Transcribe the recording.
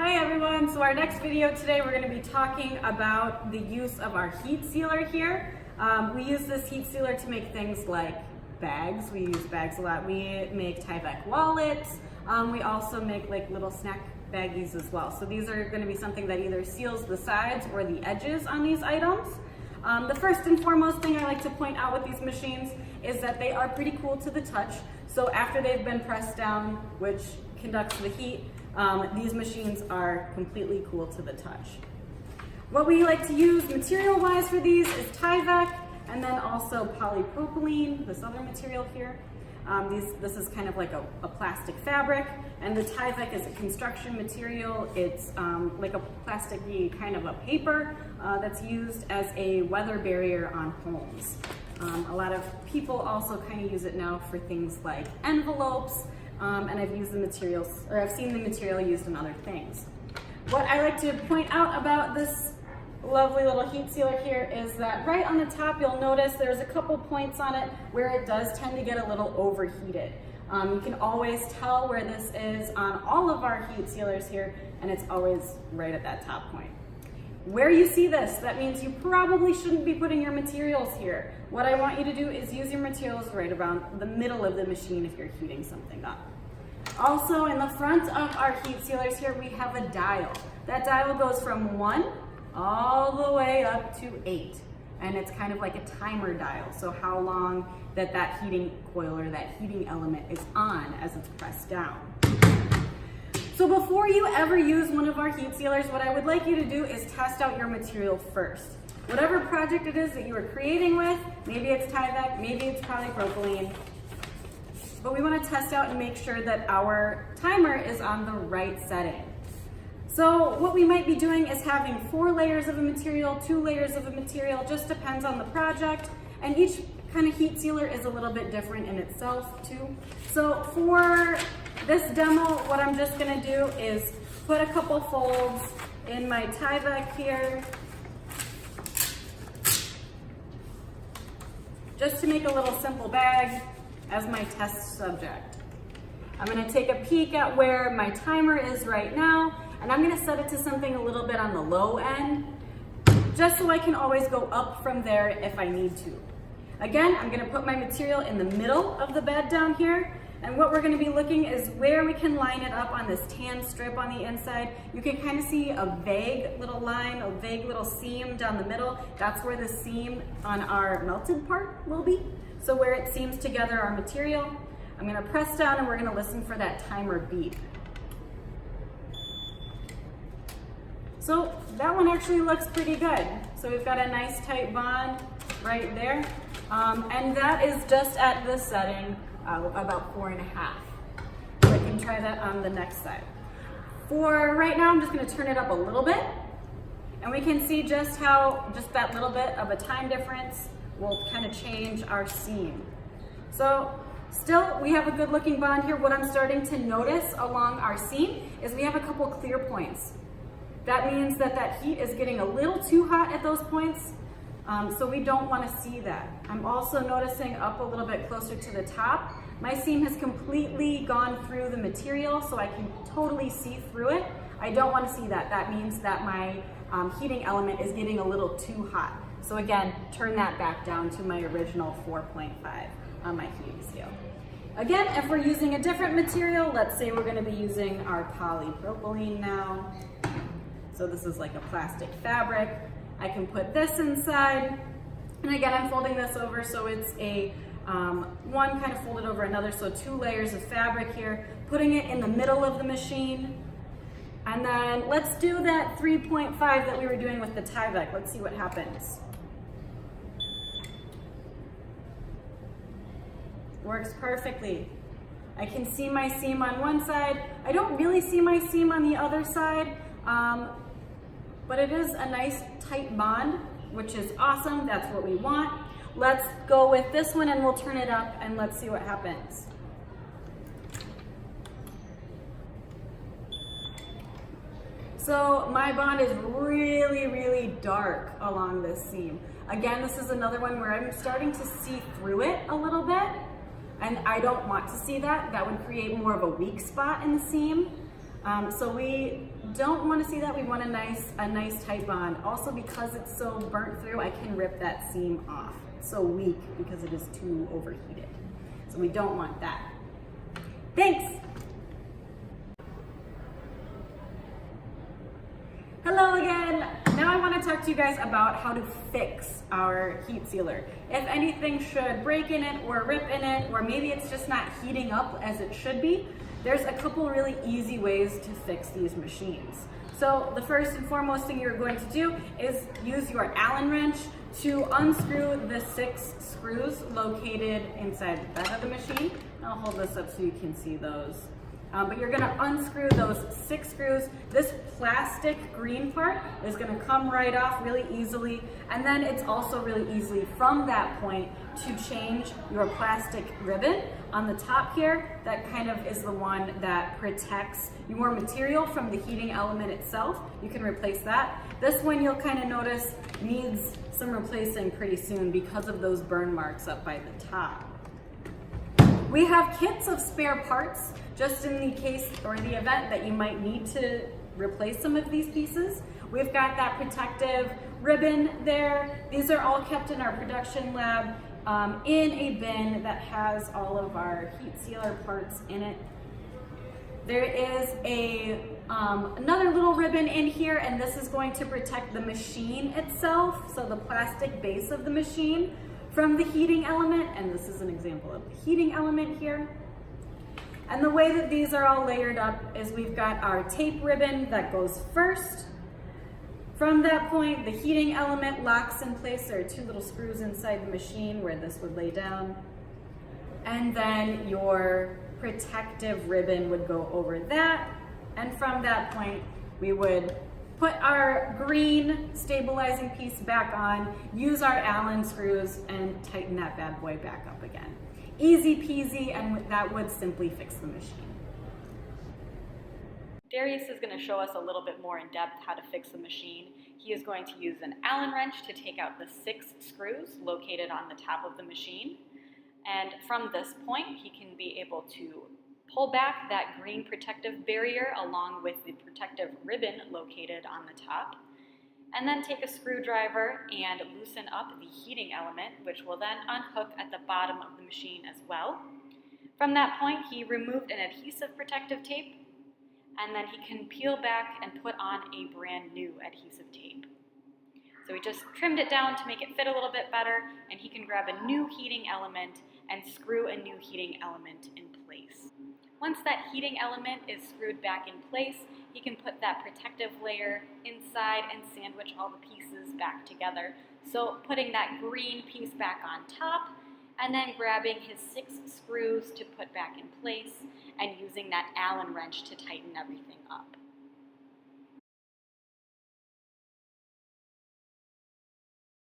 Hi everyone, so our next video today we're going to be talking about the use of our heat sealer here. We use this heat sealer to make things like bags. We use bags a lot. We make Tyvek wallets. We also make like little snack baggies as well. So these are going to be something that either seals the sides or the edges on these items. The first and foremost thing I like to point out with these machines is that they are pretty cool to the touch. So after they've been pressed down, which conducts the heat, these machines are completely cool to the touch. What we like to use material-wise for these is Tyvek, and then also polypropylene, this other material here. This is kind of like a plastic fabric, and the Tyvek is a construction material. It's like a plasticky kind of a paper that's used as a weather barrier on homes. A lot of people also kind of use it now for things like envelopes, and I've seen the material used in other things. What I like to point out about this lovely little heat sealer here is that right on the top you'll notice there's a couple points on it where it does tend to get a little overheated. You can always tell where this is on all of our heat sealers here, and it's always right at that top point. Where you see this, that means you probably shouldn't be putting your materials here. What I want you to do is use your materials right around the middle of the machine if you're heating something up. Also, in the front of our heat sealers here, we have a dial. That dial goes from 1 all the way up to 8. And it's kind of like a timer dial, so how long that heating coil or that heating element is on as it's pressed down. So before you ever use one of our heat sealers, what I would like you to do is test out your material first. Whatever project it is that you are creating with, maybe it's Tyvek, maybe it's polypropylene, but we want to test out and make sure that our timer is on the right setting. So what we might be doing is having 4 layers of a material, 2 layers of a material, just depends on the project, and each kind of heat sealer is a little bit different in itself too. So for this demo, what I'm just going to do is put a couple folds in my Tyvek here, just to make a little simple bag as my test subject. I'm going to take a peek at where my timer is right now, and I'm going to set it to something a little bit on the low end, just so I can always go up from there if I need to. Again, I'm going to put my material in the middle of the bed down here, and what we're going to be looking is where we can line it up on this tan strip on the inside. You can kind of see a vague little line, a vague little seam down the middle. That's where the seam on our melted part will be. So where it seams together our material, I'm going to press down and we're going to listen for that timer beep. So that one actually looks pretty good. So we've got a nice tight bond right there. And that is just at this setting, about 4.5. So I can try that on the next side. For right now, I'm just going to turn it up a little bit, and we can see just how just that little bit of a time difference will kind of change our seam. So still, we have a good looking bond here. What I'm starting to notice along our seam is we have a couple clear points. That means that heat is getting a little too hot at those points. So we don't want to see that. I'm also noticing up a little bit closer to the top, my seam has completely gone through the material, so I can totally see through it. I don't want to see that. That means that my heating element is getting a little too hot. So again, turn that back down to my original 4.5 on my heating scale. Again, if we're using a different material, let's say we're going to be using our polypropylene now. So this is like a plastic fabric. I can put this inside, and again, I'm folding this over so it's a one kind of folded over another, so 2 layers of fabric here, putting it in the middle of the machine. And then let's do that 3.5 that we were doing with the Tyvek. Let's see what happens. Works perfectly. I can see my seam on one side. I don't really see my seam on the other side. But it is a nice tight bond, which is awesome. That's what we want. Let's go with this one and we'll turn it up and let's see what happens. So my bond is really, really dark along this seam. Again, this is another one where I'm starting to see through it a little bit, and I don't want to see that. That would create more of a weak spot in the seam. So we don't want to see that. We want a nice tight bond. Also, because it's so burnt through, I can rip that seam off. It's so weak because it is too overheated. So we don't want that. Thanks. Hello again. Now I want to talk to you guys about how to fix our heat sealer. If anything should break in it or rip in it, or maybe it's just not heating up as it should be, there's a couple really easy ways to fix these machines. So the first and foremost thing you're going to do is use your Allen wrench to unscrew the 6 screws located inside the bed of the machine. I'll hold this up so you can see those. But you're gonna unscrew those 6 screws. This plastic green part is gonna come right off really easily. And then it's also really easy from that point to change your plastic ribbon on the top here. That kind of is the one that protects your material from the heating element itself. You can replace that. This one you'll kind of notice needs some replacing pretty soon because of those burn marks up by the top. We have kits of spare parts just in the case or the event that you might need to replace some of these pieces. We've got that protective ribbon there. These are all kept in our production lab in a bin that has all of our heat sealer parts in it. There is another little ribbon in here, and this is going to protect the machine itself, so the plastic base of the machine, from the heating element, and this is an example of the heating element here. And the way that these are all layered up is we've got our tape ribbon that goes first. From that point, the heating element locks in place. There are 2 little screws inside the machine where this would lay down. And then your protective ribbon would go over that. And from that point, we would put our green stabilizing piece back on, use our Allen screws, and tighten that bad boy back up again. Easy peasy, and that would simply fix the machine. Darius is going to show us a little bit more in depth how to fix the machine. He is going to use an Allen wrench to take out the 6 screws located on the top of the machine. And from this point, he can be able to pull back that green protective barrier along with the protective ribbon located on the top, and then take a screwdriver and loosen up the heating element, which will then unhook at the bottom of the machine as well. From that point, he removed an adhesive protective tape, and then he can peel back and put on a brand new adhesive tape. So we just trimmed it down to make it fit a little bit better, and he can grab a new heating element and screw a new heating element in place. Once that heating element is screwed back in place, he can put that protective layer inside and sandwich all the pieces back together. So putting that green piece back on top, and then grabbing his 6 screws to put back in place, and using that Allen wrench to tighten everything up.